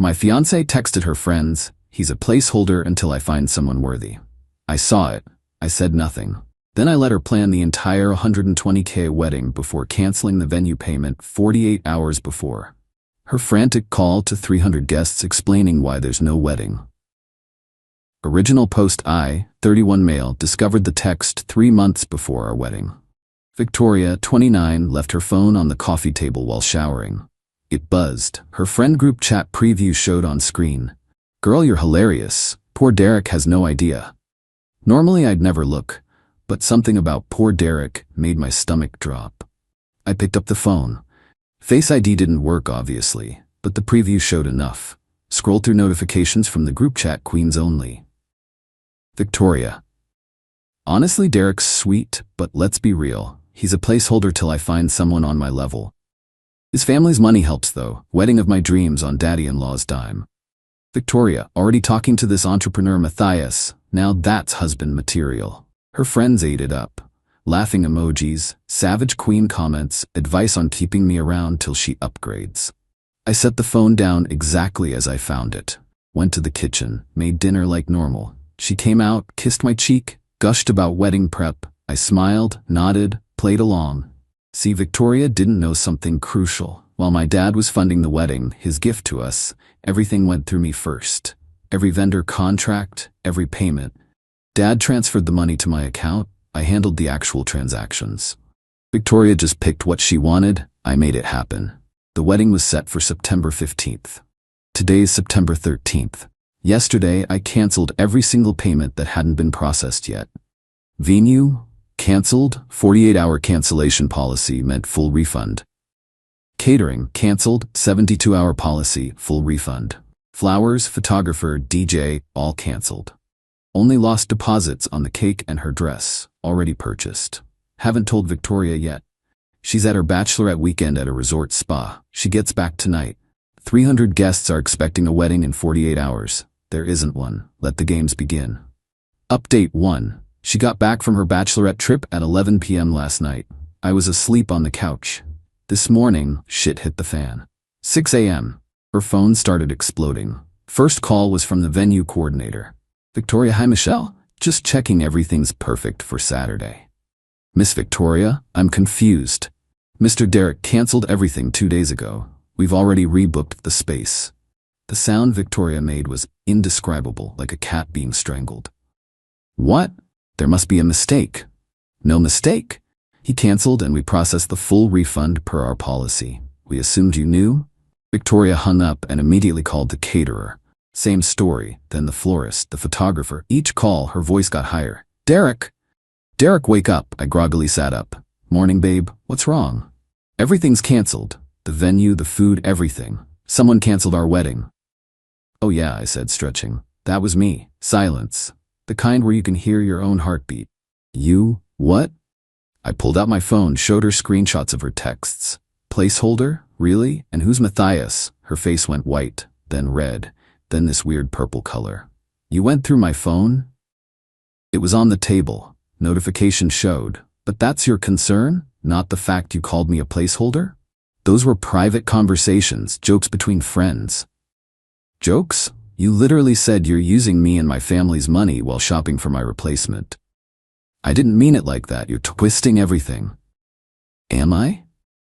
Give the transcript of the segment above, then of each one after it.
My fiancée texted her friends, "He's a placeholder until I find someone worthy." I saw it. I said nothing. Then I let her plan the entire $120K wedding before canceling the venue payment 48 hours before. Her frantic call to 300 guests explaining why there's no wedding. Original post: I, 31 male, discovered the text 3 months before our wedding. Victoria, 29, left her phone on the coffee table while showering. It buzzed. Her friend group chat preview showed on screen. "Girl, you're hilarious. Poor Derek has no idea." Normally I'd never look, but something about poor Derek made my stomach drop. I picked up the phone. Face ID didn't work, obviously, but the preview showed enough. Scrolled through notifications from the group chat, queens only. Victoria: "Honestly, Derek's sweet, but let's be real. He's a placeholder till I find someone on my level. His family's money helps though. Wedding of my dreams on daddy-in-law's dime." Victoria: "Already talking to this entrepreneur Matthias. Now that's husband material." Her friends ate it up. Laughing emojis, savage queen comments, advice on keeping me around till she upgrades. I set the phone down exactly as I found it. Went to the kitchen, made dinner like normal. She came out, kissed my cheek, gushed about wedding prep. I smiled, nodded, played along. See, Victoria didn't know something crucial. While my dad was funding the wedding, his gift to us, everything went through me first. Every vendor contract, every payment. Dad transferred the money to my account. I handled the actual transactions. Victoria just picked what she wanted. I made it happen. The wedding was set for September 15th. Today is September 13th. Yesterday, I canceled every single payment that hadn't been processed yet. Venue? Canceled. 48-hour cancellation policy meant full refund. Catering? Canceled. 72-hour policy, full refund. Flowers, photographer, DJ, all canceled. Only lost deposits on the cake and her dress, already purchased. Haven't told Victoria yet. She's at her bachelorette weekend at a resort spa. She gets back tonight. 300 guests are expecting a wedding in 48 hours. There isn't one. Let the games begin. Update 1. She got back from her bachelorette trip at 11 p.m. last night. I was asleep on the couch. This morning, shit hit the fan. 6 a.m. Her phone started exploding. First call was from the venue coordinator. "Victoria, hi Michelle. Just checking everything's perfect for Saturday." "Miss Victoria, I'm confused. Mr. Derek canceled everything 2 days ago. We've already rebooked the space." The sound Victoria made was indescribable, like a cat being strangled. "What? There must be a mistake." "No mistake. He canceled and we processed the full refund per our policy. We assumed you knew." Victoria hung up and immediately called the caterer. Same story, then the florist, the photographer. Each call, her voice got higher. "Derek! Derek, wake up." I groggily sat up. "Morning, babe. What's wrong?" "Everything's canceled. The venue, the food, everything. Someone canceled our wedding." "Oh yeah," I said, stretching. "That was me." Silence. The kind where you can hear your own heartbeat. "You? What?" I pulled out my phone, showed her screenshots of her texts. "Placeholder? Really? And who's Matthias?" Her face went white, then red, then this weird purple color. "You went through my phone?" It was on the table. Notification showed. "But that's your concern? Not the fact you called me a placeholder?" "Those were private conversations, jokes between friends." "Jokes? You literally said you're using me and my family's money while shopping for my replacement." "I didn't mean it like that. You're twisting everything." "Am I?"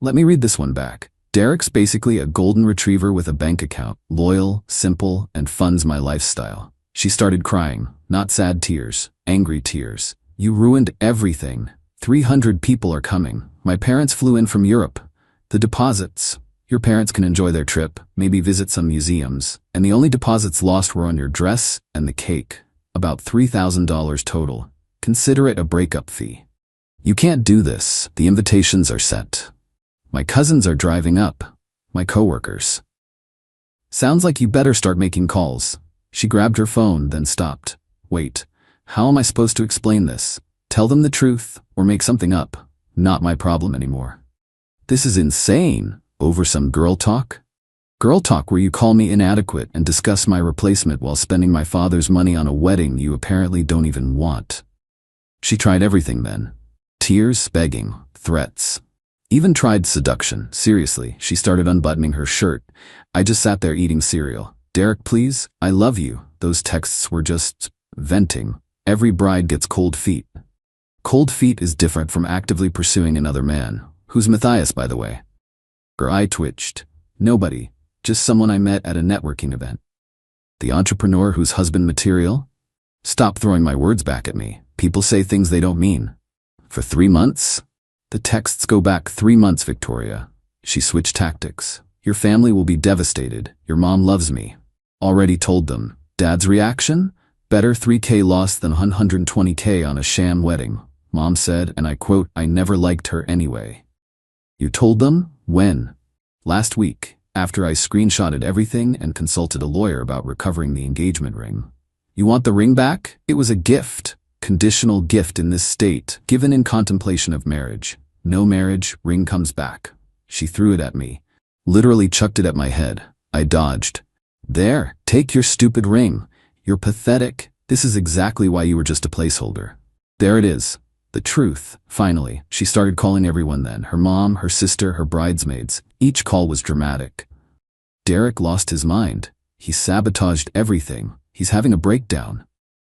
Let me read this one back. "Derek's basically a golden retriever with a bank account, loyal, simple, and funds my lifestyle." She started crying, not sad tears, angry tears. "You ruined everything. 300 people are coming. My parents flew in from Europe. The deposits. Your parents can enjoy their trip, maybe visit some museums, and the only deposits lost were on your dress and the cake. About $3,000 total. Consider it a breakup fee. You can't do this. The invitations are set. My cousins are driving up. My coworkers. Sounds like you better start making calls." She grabbed her phone, then stopped. "Wait, how am I supposed to explain this? Tell them the truth, or make something up? Not my problem anymore." "This is insane. Over some girl talk?" "Girl talk where you call me inadequate and discuss my replacement while spending my father's money on a wedding you apparently don't even want." She tried everything then. Tears, begging, threats. Even tried seduction. Seriously, she started unbuttoning her shirt. I just sat there eating cereal. Derek, please, I love you. Those texts were just venting. Every bride gets cold feet. Cold feet is different from actively pursuing another man. Who's Matthias, by the way? Her eye twitched. Nobody. Just someone I met at a networking event. The entrepreneur whose husband material? Stop throwing my words back at me. People say things they don't mean. For 3 months? The texts go back 3 months, Victoria. She switched tactics. Your family will be devastated. Your mom loves me. Already told them. Dad's reaction? Better 3K loss than 120K on a sham wedding. Mom said, and I quote, I never liked her anyway. You told them? When? Last week, after I screenshotted everything and consulted a lawyer about recovering the engagement ring. You want the ring back? It was a gift. Conditional gift in this state, given in contemplation of marriage. No marriage, ring comes back. She threw it at me. Literally chucked it at my head. I dodged. There, take your stupid ring. You're pathetic. This is exactly why you were just a placeholder. There it is. The truth. Finally, she started calling everyone then. Her mom, her sister, her bridesmaids. Each call was dramatic. Derek lost his mind. He sabotaged everything. He's having a breakdown.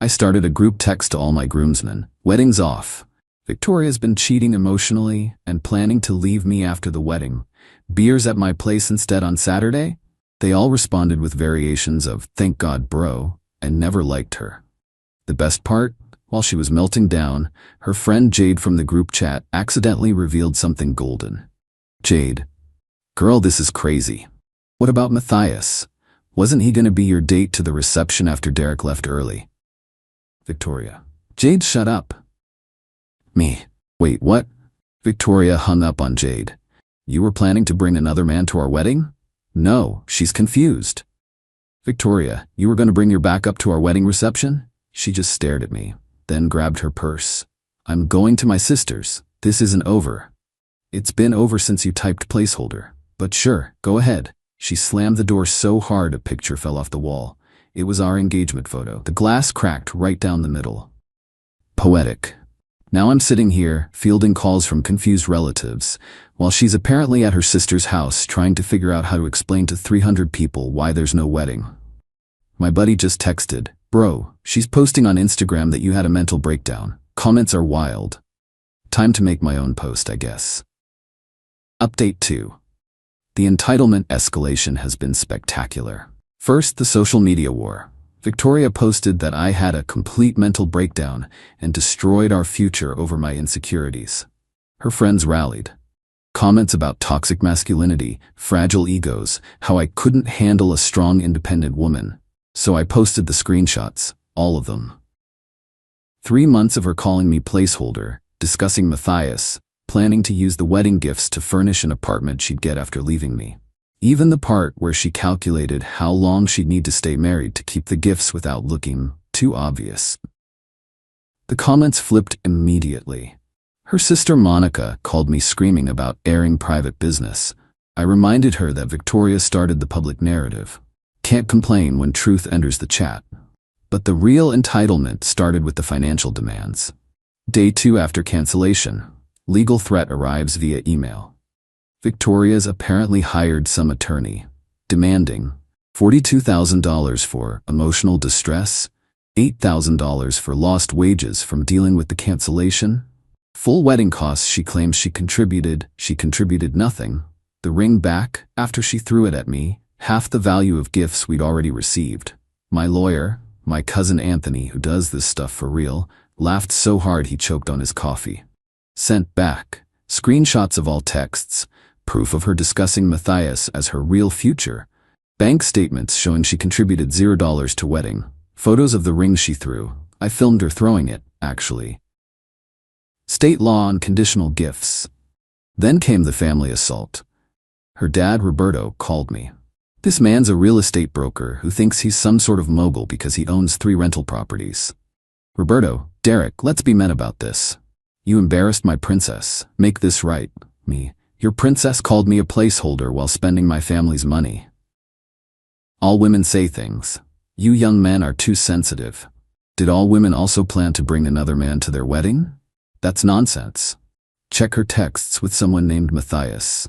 I started a group text to all my groomsmen. Wedding's off. Victoria's been cheating emotionally and planning to leave me after the wedding. Beers at my place instead on Saturday? They all responded with variations of, thank God, bro, and never liked her. The best part? While she was melting down, her friend Jade from the group chat accidentally revealed something golden. Jade. Girl, this is crazy. What about Matthias? Wasn't he gonna be your date to the reception after Derek left early? Victoria. Jade, shut up. Me. Wait, what? Victoria hung up on Jade. You were planning to bring another man to our wedding? No, she's confused. Victoria, you were going to bring your backup to our wedding reception? She just stared at me, then grabbed her purse. I'm going to my sister's. This isn't over. It's been over since you typed placeholder. But sure, go ahead. She slammed the door so hard a picture fell off the wall. It was our engagement photo. The glass cracked right down the middle. Poetic. Now I'm sitting here, fielding calls from confused relatives, while she's apparently at her sister's house trying to figure out how to explain to 300 people why there's no wedding. My buddy just texted, bro, she's posting on Instagram that you had a mental breakdown. Comments are wild. Time to make my own post, I guess. Update 2. The entitlement escalation has been spectacular. First, the social media war. Victoria posted that I had a complete mental breakdown and destroyed our future over my insecurities. Her friends rallied. Comments about toxic masculinity, fragile egos, how I couldn't handle a strong, independent woman. So I posted the screenshots, all of them. 3 months of her calling me placeholder, discussing Matthias, planning to use the wedding gifts to furnish an apartment she'd get after leaving me. Even the part where she calculated how long she'd need to stay married to keep the gifts without looking too obvious. The comments flipped immediately. Her sister Monica called me screaming about airing private business. I reminded her that Victoria started the public narrative. Can't complain when truth enters the chat. But the real entitlement started with the financial demands. Day 2 after cancellation. Legal threat arrives via email. Victoria's apparently hired some attorney, demanding $42,000 for emotional distress, $8,000 for lost wages from dealing with the cancellation, full wedding costs she claims she contributed nothing, the ring back after she threw it at me, half the value of gifts we'd already received. My lawyer, my cousin Anthony, who does this stuff for real, laughed so hard he choked on his coffee. Sent back, screenshots of all texts, proof of her discussing Matthias as her real future, bank statements showing she contributed $0 to wedding, photos of the ring she threw. I filmed her throwing it, actually. State law on conditional gifts. Then came the family assault. Her dad, Roberto, called me. This man's a real estate broker who thinks he's some sort of mogul because he owns 3 rental properties. Roberto, Derek, let's be men about this. You embarrassed my princess. Make this right. Me. Your princess called me a placeholder while spending my family's money. All women say things. You young men are too sensitive. Did all women also plan to bring another man to their wedding? That's nonsense. Check her texts with someone named Matthias.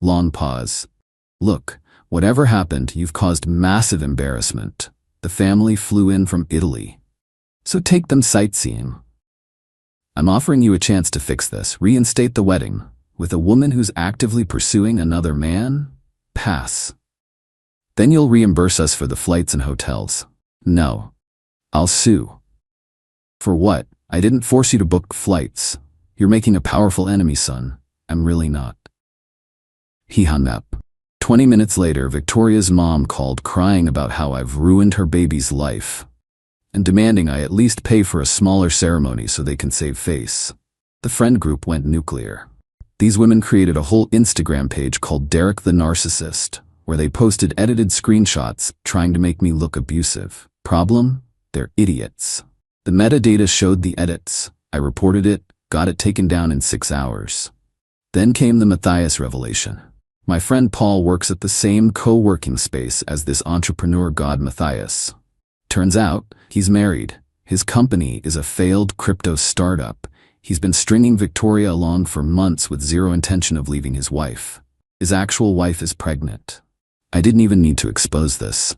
Long pause. Look, whatever happened, you've caused massive embarrassment. The family flew in from Italy. So take them sightseeing. I'm offering you a chance to fix this. Reinstate the wedding. With a woman who's actively pursuing another man? Pass. Then you'll reimburse us for the flights and hotels. No. I'll sue. For what? I didn't force you to book flights. You're making a powerful enemy, son. I'm really not. He hung up. 20 minutes later, Victoria's mom called crying about how I've ruined her baby's life and demanding I at least pay for a smaller ceremony so they can save face. The friend group went nuclear. These women created a whole Instagram page called Derek the Narcissist, where they posted edited screenshots trying to make me look abusive. Problem? They're idiots. The metadata showed the edits. I reported it, got it taken down in 6 hours. Then came the Matthias revelation. My friend Paul works at the same co-working space as this entrepreneur god Matthias. Turns out, he's married. His company is a failed crypto startup. He's been stringing Victoria along for months with zero intention of leaving his wife. His actual wife is pregnant. I didn't even need to expose this.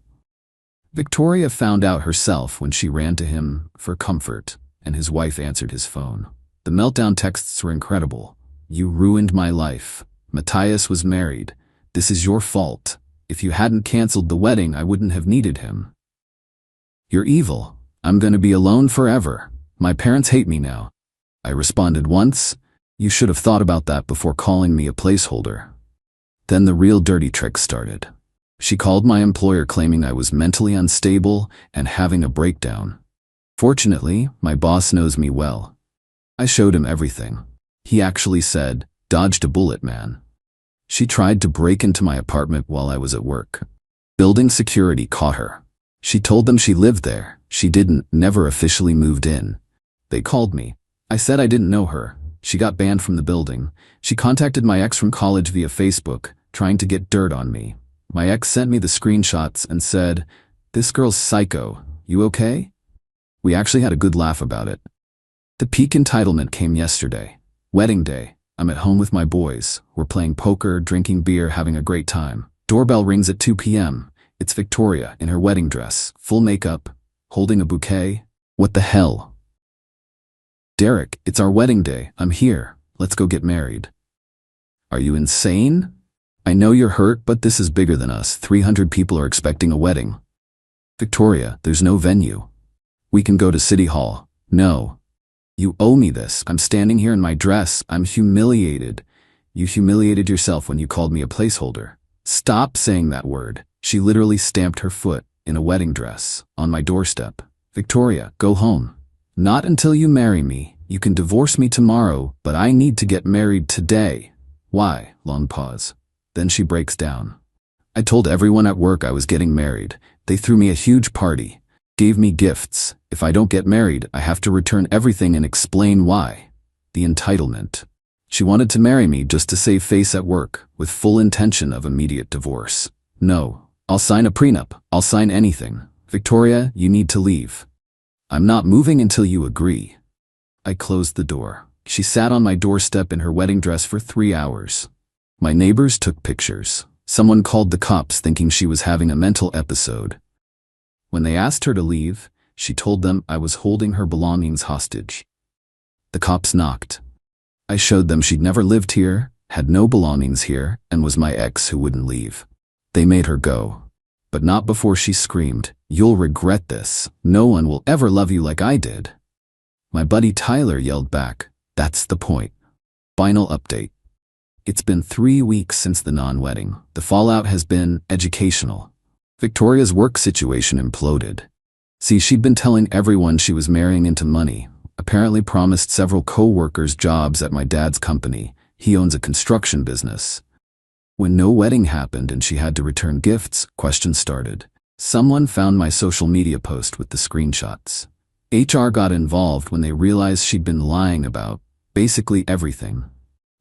Victoria found out herself when she ran to him for comfort, and his wife answered his phone. The meltdown texts were incredible. You ruined my life. Matthias was married. This is your fault. If you hadn't canceled the wedding, I wouldn't have needed him. You're evil. I'm gonna be alone forever. My parents hate me now. I responded once. You should have thought about that before calling me a placeholder. Then the real dirty trick started. She called my employer claiming I was mentally unstable and having a breakdown. Fortunately, my boss knows me well. I showed him everything. He actually said, "Dodged a bullet, man." She tried to break into my apartment while I was at work. Building security caught her. She told them she lived there. She didn't, never officially moved in. They called me. I said I didn't know her. She got banned from the building. She contacted my ex from college via Facebook, trying to get dirt on me. My ex sent me the screenshots and said, "This girl's psycho. You okay?" We actually had a good laugh about it. The peak entitlement came yesterday. Wedding day. I'm at home with my boys. We're playing poker, drinking beer, having a great time. Doorbell rings at 2 p.m. It's Victoria in her wedding dress, full makeup, holding a bouquet. What the hell? Derek, it's our wedding day. I'm here. Let's go get married. Are you insane? I know you're hurt, but this is bigger than us. 300 people are expecting a wedding. Victoria, there's no venue. We can go to City Hall. No. You owe me this. I'm standing here in my dress. I'm humiliated. You humiliated yourself when you called me a placeholder. Stop saying that word. She literally stamped her foot, in a wedding dress, on my doorstep. Victoria, go home. Not until you marry me. You can divorce me tomorrow, but I need to get married today. Why? Long pause. Then she breaks down. I told everyone at work I was getting married. They threw me a huge party. Gave me gifts. If I don't get married, I have to return everything and explain why. The entitlement. She wanted to marry me just to save face at work, with full intention of immediate divorce. No. I'll sign a prenup. I'll sign anything. Victoria, you need to leave. I'm not moving until you agree. I closed the door. She sat on my doorstep in her wedding dress for 3 hours. My neighbors took pictures. Someone called the cops thinking she was having a mental episode. When they asked her to leave, she told them I was holding her belongings hostage. The cops knocked. I showed them she'd never lived here, had no belongings here, and was my ex who wouldn't leave. They made her go. But not before she screamed, "You'll regret this. No one will ever love you like I did." My buddy Tyler yelled back, "That's the point." Final update. It's been 3 weeks since the non-wedding. The fallout has been educational. Victoria's work situation imploded. See, she'd been telling everyone she was marrying into money, apparently promised several co-workers jobs at my dad's company. He owns a construction business. When no wedding happened and she had to return gifts, questions started. Someone found my social media post with the screenshots. HR got involved when they realized she'd been lying about basically everything.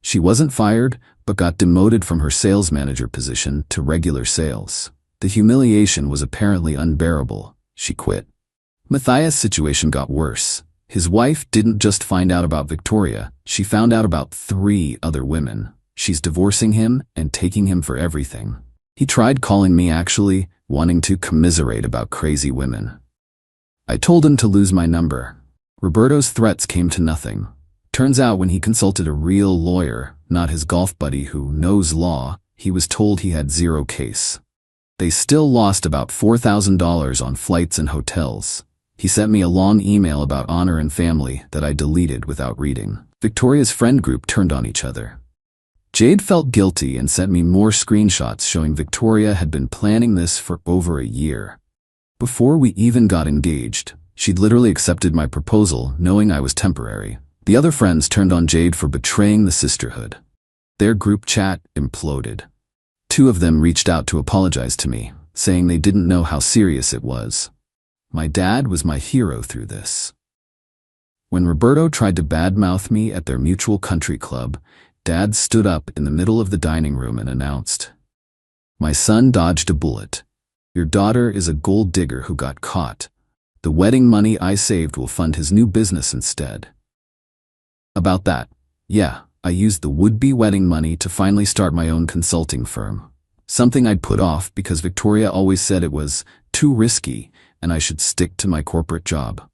She wasn't fired, but got demoted from her sales manager position to regular sales. The humiliation was apparently unbearable. She quit. Matthias' situation got worse. His wife didn't just find out about Victoria, she found out about 3 other women. She's divorcing him and taking him for everything. He tried calling me actually, wanting to commiserate about crazy women. I told him to lose my number. Roberto's threats came to nothing. Turns out when he consulted a real lawyer, not his golf buddy who knows law, he was told he had 0 case. They still lost about $4,000 on flights and hotels. He sent me a long email about honor and family that I deleted without reading. Victoria's friend group turned on each other. Jade felt guilty and sent me more screenshots showing Victoria had been planning this for over a year. Before we even got engaged, she'd literally accepted my proposal knowing I was temporary. The other friends turned on Jade for betraying the sisterhood. Their group chat imploded. 2 of them reached out to apologize to me, saying they didn't know how serious it was. My dad was my hero through this. When Roberto tried to badmouth me at their mutual country club, Dad stood up in the middle of the dining room and announced, "My son dodged a bullet. Your daughter is a gold digger who got caught. The wedding money I saved will fund his new business instead." About that, yeah, I used the would-be wedding money to finally start my own consulting firm. Something I'd put off because Victoria always said it was too risky and I should stick to my corporate job.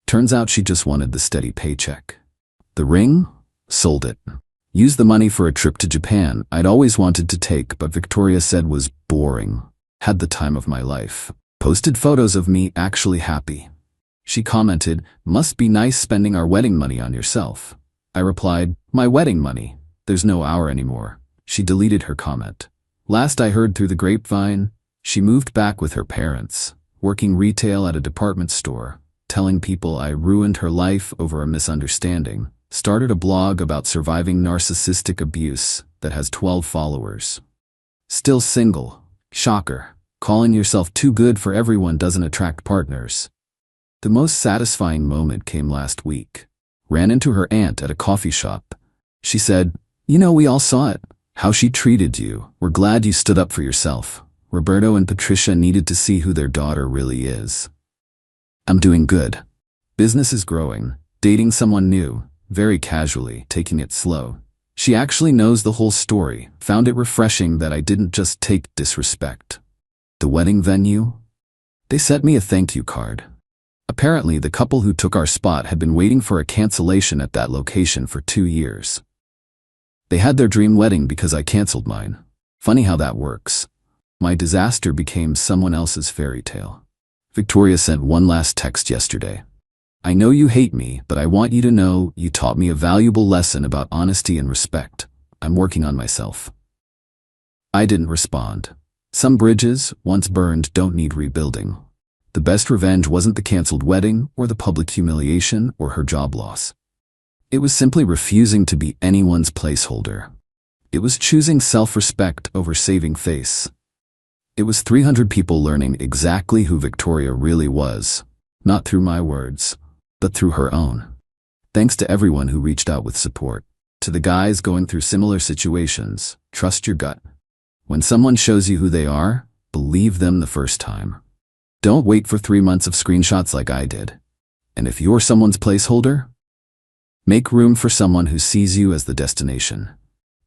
Turns out she just wanted the steady paycheck. The ring? Sold it. Used the money for a trip to Japan I'd always wanted to take but Victoria said was boring. Had the time of my life. Posted photos of me actually happy. She commented, "Must be nice spending our wedding money on yourself." I replied, "My wedding money? There's no our anymore." She deleted her comment. Last I heard through the grapevine, she moved back with her parents, working retail at a department store, telling people I ruined her life over a misunderstanding, started a blog about surviving narcissistic abuse that has 12 followers. Still single. Shocker. Calling yourself too good for everyone doesn't attract partners. The most satisfying moment came last week. Ran into her aunt at a coffee shop. She said, "You know, we all saw it. How she treated you. We're glad you stood up for yourself. Roberto and Patricia needed to see who their daughter really is." I'm doing good. Business is growing. Dating someone new. Very casually, taking it slow. She actually knows the whole story. Found it refreshing that I didn't just take disrespect. The wedding venue? They sent me a thank you card. Apparently, the couple who took our spot had been waiting for a cancellation at that location for 2 years. They had their dream wedding because I canceled mine. Funny how that works. My disaster became someone else's fairy tale. Victoria sent one last text yesterday. "I know you hate me, but I want you to know you taught me a valuable lesson about honesty and respect. I'm working on myself." I didn't respond. Some bridges, once burned, don't need rebuilding. The best revenge wasn't the canceled wedding or the public humiliation or her job loss. It was simply refusing to be anyone's placeholder. It was choosing self-respect over saving face. It was 300 people learning exactly who Victoria really was, not through my words, but through her own. Thanks to everyone who reached out with support. To the guys going through similar situations, trust your gut. When someone shows you who they are, believe them the first time. Don't wait for 3 months of screenshots like I did. And if you're someone's placeholder, make room for someone who sees you as the destination.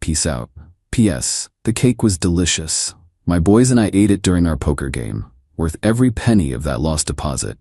Peace out. P.S. The cake was delicious. My boys and I ate it during our poker game, worth every penny of that lost deposit.